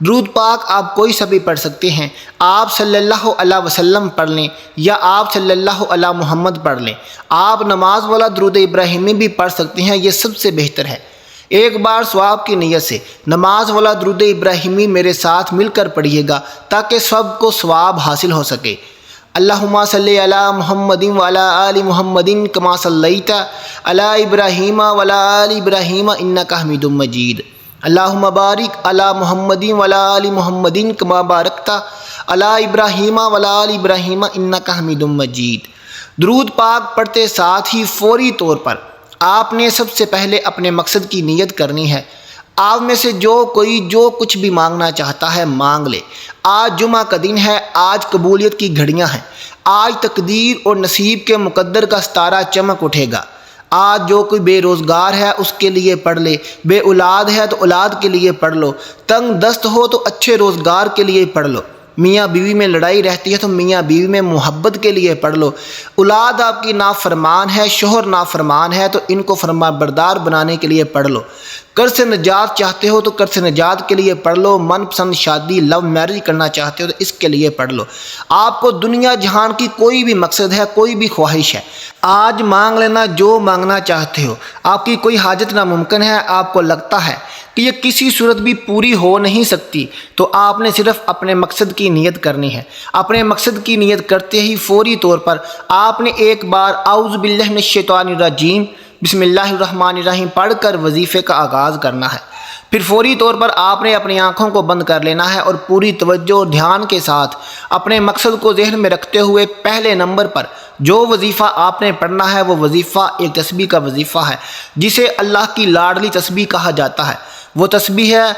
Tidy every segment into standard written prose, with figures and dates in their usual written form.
درود پاک آپ کوئی سا بھی پڑھ سکتے ہیں، آپ صلی اللہ علیہ وسلم پڑھ لیں یا آپ صلی اللہ علیہ محمد پڑھ لیں۔ آپ نماز والا درود ابراہیمی بھی پڑھ سکتے ہیں، یہ سب سے بہتر ہے۔ ایک بار ثواب کی نیت سے نماز والا درود ابراہیمی میرے ساتھ مل کر پڑھیے گا تاکہ سب کو ثواب حاصل ہو سکے۔ اللہم صلی علی محمد وعلی آل محمد کما صلیت علی ابراہیم وعلی آل ابراہیم انک حمید مجید۔ اللہم بارک علی محمد وعلی آل محمد کما بارکت علی ابراہیم وعلی آل ابراہیم انک حمید مجید۔ درود پاک پڑھتے ساتھ ہی فوری طور پر آپ نے سب سے پہلے اپنے مقصد کی نیت کرنی ہے۔ آپ میں سے جو کچھ بھی مانگنا چاہتا ہے مانگ لے۔ آج جمعہ کا دن ہے، آج قبولیت کی گھڑیاں ہیں، آج تقدیر اور نصیب کے مقدر کا ستارہ چمک اٹھے گا۔ آج جو کوئی بے روزگار ہے اس کے لیے پڑھ لے، بے اولاد ہے تو اولاد کے لیے پڑھ لو، تنگ دست ہو تو اچھے روزگار کے لیے پڑھ لو، میاں بیوی میں لڑائی رہتی ہے تو میاں بیوی میں محبت کے لیے پڑھ لو، اولاد آپ کی نافرمان ہے، شوہر نافرمان ہے تو ان کو فرما بردار بنانے کے لیے پڑھ لو، قرض سے نجات چاہتے ہو تو قرض سے نجات کے لیے پڑھ لو، من پسند شادی لو میرج کرنا چاہتے ہو تو اس کے لیے پڑھ لو۔ آپ کو دنیا جہان کی کوئی بھی مقصد ہے، کوئی بھی خواہش ہے، آج مانگ لینا جو مانگنا چاہتے ہو۔ آپ کی کوئی حاجت ناممکن ہے، آپ کو لگتا ہے کہ یہ کسی صورت بھی پوری ہو نہیں سکتی، تو آپ نے صرف اپنے مقصد کی نیت کرنی ہے۔ اپنے مقصد کی نیت کرتے ہی فوری طور پر آپ نے ایک بار اعوذ باللہ من الشیطان الرجیم بسم اللہ الرحمن الرحیم پڑھ کر وظیفے کا آغاز کرنا ہے۔ پھر فوری طور پر آپ نے اپنی آنکھوں کو بند کر لینا ہے اور پوری توجہ اور دھیان کے ساتھ اپنے مقصد کو ذہن میں رکھتے ہوئے پہلے نمبر پر جو وظیفہ آپ نے پڑھنا ہے وہ وظیفہ ایک تسبیح کا وظیفہ ہے جسے اللہ کی لاڈلی تسبیح کہا جاتا ہے۔ وہ تسبیح ہے،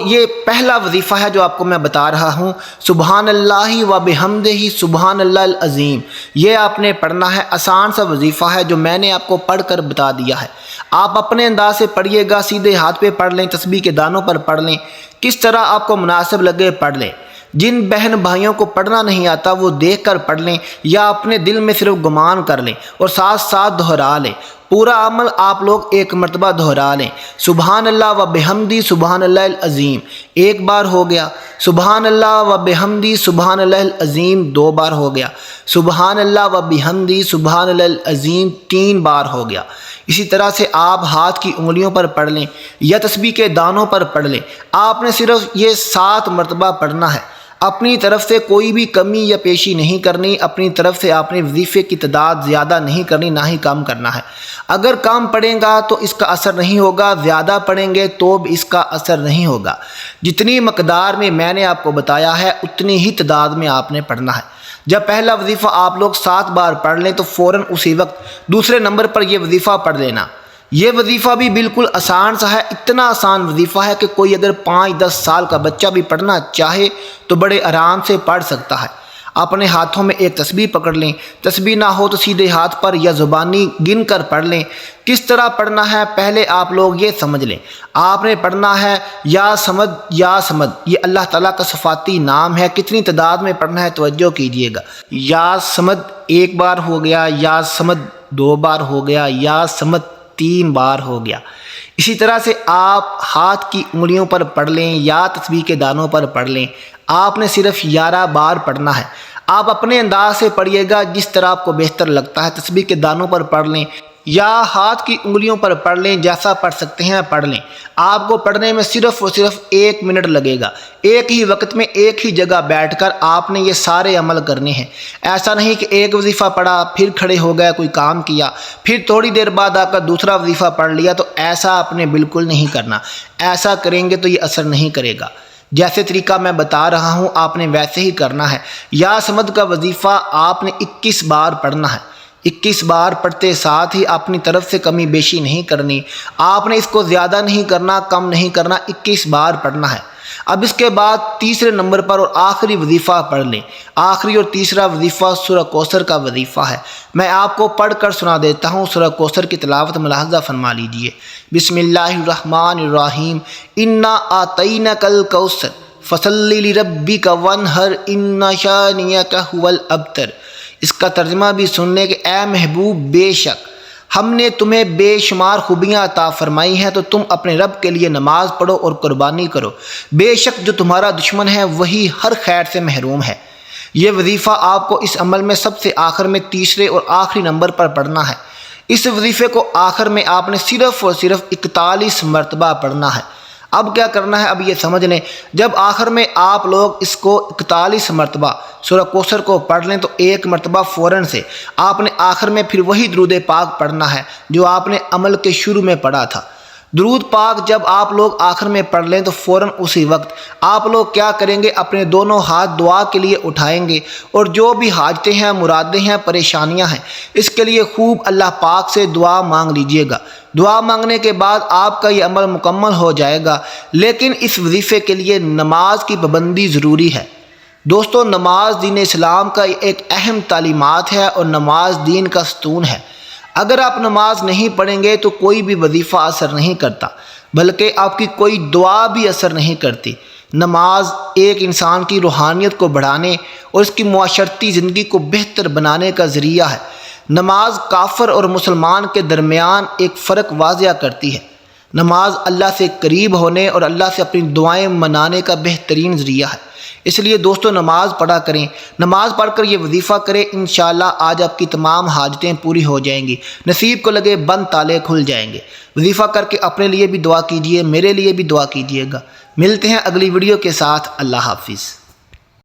یہ پہلا وظیفہ ہے جو آپ کو میں بتا رہا ہوں، سبحان اللہ و بحمدہ سبحان اللہ العظیم۔ یہ آپ نے پڑھنا ہے، آسان سا وظیفہ ہے جو میں نے آپ کو پڑھ کر بتا دیا ہے۔ آپ اپنے انداز سے پڑھیے گا، سیدھے ہاتھ پہ پڑھ لیں، تسبیح کے دانوں پر پڑھ لیں، کس طرح آپ کو مناسب لگے پڑھ لیں۔ جن بہن بھائیوں کو پڑھنا نہیں آتا وہ دیکھ کر پڑھ لیں یا اپنے دل میں صرف گمان کر لیں اور ساتھ ساتھ دہرا لیں۔ پورا عمل آپ لوگ ایک مرتبہ دہرا لیں۔ سبحان اللہ و بحمدی سبحان اللہ العظیم ایک بار ہو گیا، سبحان اللہ و بحمدی سبحان اللہ العظیم 2 بار ہو گیا، سبحان اللہ و بحمدی سبحان اللہ العظیم 3 بار ہو گیا۔ اسی طرح سے آپ ہاتھ کی انگلیوں پر پڑھ لیں یا تسبیح کے دانوں پر پڑھ لیں۔ آپ نے صرف یہ 7 مرتبہ پڑھنا ہے، اپنی طرف سے کوئی بھی کمی یا پیشی نہیں کرنی، اپنی طرف سے آپ نے وظیفے کی تعداد زیادہ نہیں کرنی، نہ ہی کم کرنا ہے۔ اگر کم پڑھیں گا تو اس کا اثر نہیں ہوگا، زیادہ پڑھیں گے تو بھی اس کا اثر نہیں ہوگا۔ جتنی مقدار میں نے آپ کو بتایا ہے اتنی ہی تعداد میں آپ نے پڑھنا ہے۔ جب پہلا وظیفہ آپ لوگ 7 بار پڑھ لیں تو فوراً اسی وقت دوسرے نمبر پر یہ وظیفہ پڑھ لینا۔ یہ وظیفہ بھی بالکل آسان سا ہے، اتنا آسان وظیفہ ہے کہ کوئی اگر 5-10 سال کا بچہ بھی پڑھنا چاہے تو بڑے آرام سے پڑھ سکتا ہے۔ اپنے ہاتھوں میں ایک تسبیح پکڑ لیں، تسبیح نہ ہو تو سیدھے ہاتھ پر یا زبانی گن کر پڑھ لیں۔ کس طرح پڑھنا ہے پہلے آپ لوگ یہ سمجھ لیں۔ آپ نے پڑھنا ہے یا سمد یا سمد، یہ اللہ تعالیٰ کا صفاتی نام ہے۔ کتنی تعداد میں پڑھنا ہے توجہ کیجیے گا۔ یا سمد 1 بار ہو گیا، یا سمد 2 بار ہو گیا، یا سمد 3 بار ہو گیا۔ اسی طرح سے آپ ہاتھ کی انگلیوں پر پڑھ لیں یا تسبیح کے دانوں پر پڑھ لیں۔ آپ نے صرف 11 بار پڑھنا ہے۔ آپ اپنے انداز سے پڑھیے گا جس طرح آپ کو بہتر لگتا ہے، تسبیح کے دانوں پر پڑھ لیں یا ہاتھ کی انگلیوں پر پڑھ لیں، جیسا پڑھ سکتے ہیں پڑھ لیں۔ آپ کو پڑھنے میں صرف اور صرف 1 منٹ لگے گا۔ ایک ہی وقت میں ایک ہی جگہ بیٹھ کر آپ نے یہ سارے عمل کرنے ہیں۔ ایسا نہیں کہ ایک وظیفہ پڑھا پھر کھڑے ہو گئے کوئی کام کیا، پھر تھوڑی دیر بعد آ کر دوسرا وظیفہ پڑھ لیا، تو ایسا آپ نے بالکل نہیں کرنا۔ ایسا کریں گے تو یہ اثر نہیں کرے گا۔ جیسے طریقہ میں بتا رہا ہوں آپ نے ویسے ہی کرنا ہے۔ یا سمد کا وظیفہ آپ نے 21 بار پڑھنا ہے۔ 21 بار پڑھتے ساتھ ہی اپنی طرف سے کمی بیشی نہیں کرنی۔ آپ نے اس کو زیادہ نہیں کرنا، کم نہیں کرنا، 21 بار پڑھنا ہے۔ اب اس کے بعد تیسرے نمبر پر اور آخری وظیفہ پڑھ لیں۔ آخری اور تیسرا وظیفہ سورہ کوثر کا وظیفہ ہے۔ میں آپ کو پڑھ کر سنا دیتا ہوں، سورہ کوثر کی تلاوت ملاحظہ فرما لیجئے۔ بسم اللہ الرحمن الرحیم، انا اعطیناک الکوثر فصلی لربک وانحر ان شانئک ھو الابتر۔ اس کا ترجمہ بھی سننے کہ اے محبوب بے شک ہم نے تمہیں بے شمار خوبیاں عطا فرمائی ہیں تو تم اپنے رب کے لیے نماز پڑھو اور قربانی کرو، بے شک جو تمہارا دشمن ہے وہی ہر خیر سے محروم ہے۔ یہ وظیفہ آپ کو اس عمل میں سب سے آخر میں تیسرے اور آخری نمبر پر پڑھنا ہے۔ اس وظیفے کو آخر میں آپ نے صرف اور صرف 41 مرتبہ پڑھنا ہے۔ اب کیا کرنا ہے، اب یہ سمجھ لیں، جب آخر میں آپ لوگ اس کو 41 مرتبہ سورہ کوثر کو پڑھ لیں تو ایک مرتبہ فوراً سے آپ نے آخر میں پھر وہی درود پاک پڑھنا ہے جو آپ نے عمل کے شروع میں پڑھا تھا۔ درود پاک جب آپ لوگ آخر میں پڑھ لیں تو فوراً اسی وقت آپ لوگ کیا کریں گے، اپنے دونوں ہاتھ دعا کے لیے اٹھائیں گے، اور جو بھی حاجتیں ہیں، مرادیں ہیں، پریشانیاں ہیں، اس کے لیے خوب اللہ پاک سے دعا مانگ لیجئے گا۔ دعا مانگنے کے بعد آپ کا یہ عمل مکمل ہو جائے گا، لیکن اس وظیفے کے لیے نماز کی پابندی ضروری ہے۔ دوستو، نماز دین اسلام کا ایک اہم تعلیمات ہے اور نماز دین کا ستون ہے۔ اگر آپ نماز نہیں پڑھیں گے تو کوئی بھی وظیفہ اثر نہیں کرتا، بلکہ آپ کی کوئی دعا بھی اثر نہیں کرتی۔ نماز ایک انسان کی روحانیت کو بڑھانے اور اس کی معاشرتی زندگی کو بہتر بنانے کا ذریعہ ہے۔ نماز کافر اور مسلمان کے درمیان ایک فرق واضح کرتی ہے۔ نماز اللہ سے قریب ہونے اور اللہ سے اپنی دعائیں منانے کا بہترین ذریعہ ہے۔ اس لیے دوستو، نماز پڑھا کریں، نماز پڑھ کر یہ وظیفہ کریں، انشاءاللہ آج آپ کی تمام حاجتیں پوری ہو جائیں گی، نصیب کو لگے بند تالے کھل جائیں گے۔ وظیفہ کر کے اپنے لیے بھی دعا کیجئے، میرے لیے بھی دعا کیجئے گا۔ ملتے ہیں اگلی ویڈیو کے ساتھ، اللہ حافظ۔